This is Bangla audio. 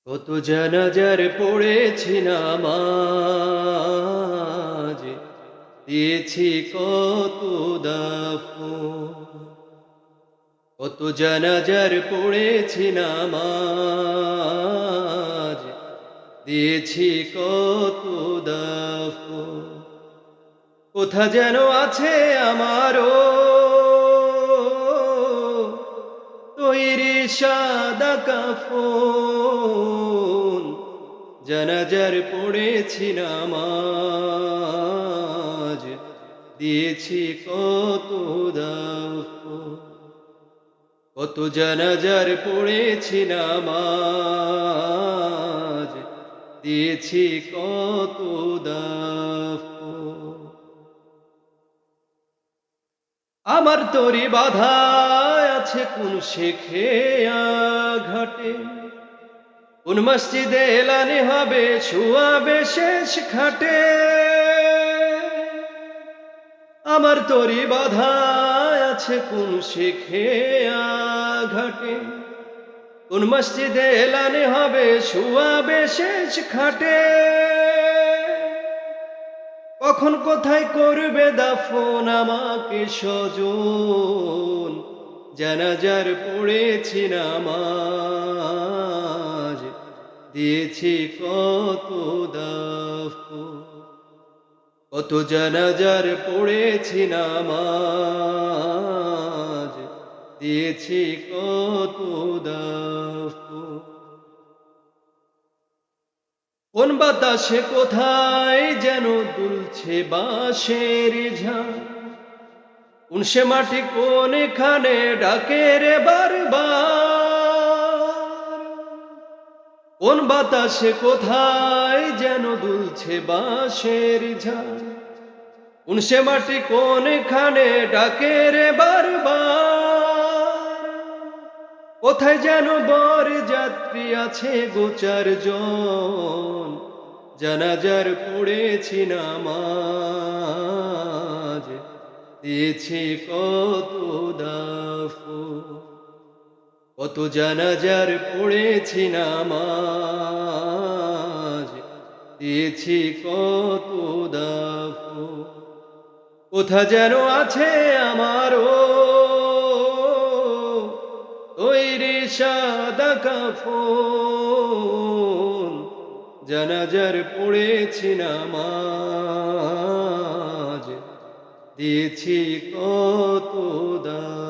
কত জানাজার পড়েছি নামাজ, দিয়েছি কত দাফন। কত জানাজার পড়েছি নামাজ, দিয়েছি কত দাফন। কোথা যেন আছে আমারও তৈরি সাদা কাফন। জানাজার পড়েছি নামাজ, দিয়েছি কত দাফন। কত জানাজার পড়েছি নামাজ, দিয়েছি কত দাফন। আমার তরি বাধা আছে কোন শেখে ঘাটে, কোন মসজিদে এলানি হবে শুয়াবে শেষ খাটে। আমার তরি বাধা আছে কোন শেখে ঘাটে, কোন মসজিদে এলানি হবে শুয়াবে শেষ খাটে। কখন কোথায় করবে দাফন আমাকে স্বজন, জানাজার পড়েছি নামাজ, দিয়েছি কত দাফন। কত জানাজার পড়েছি নামাজ, দিয়েছি কত দাফন। কোন বাতাসে কোথায় যেন দুলছে বাঁশের ঝাঁ, কোন সে মাটি কোনখানে ডাকে রে বারবার। কোন বাতাসে কোথায় যেন দুলছে বাঁশের ঝাঁ, কোন সে মাটি কোনখানে ডাকে রে বারবার। কোথায় যেন বর যাত্রী আছে গোচার জন, জানাজার পড়েছি নামাজ, দিয়েছি কত দাফন। কত জানাজার পড়েছি নামাজ, দিয়েছি কত দাফন। কোথা যেন আছে আমারও তৈরি সাদা কাফন, জানাজার পড়েছি নামাজ, দিয়েছি কত দাফন।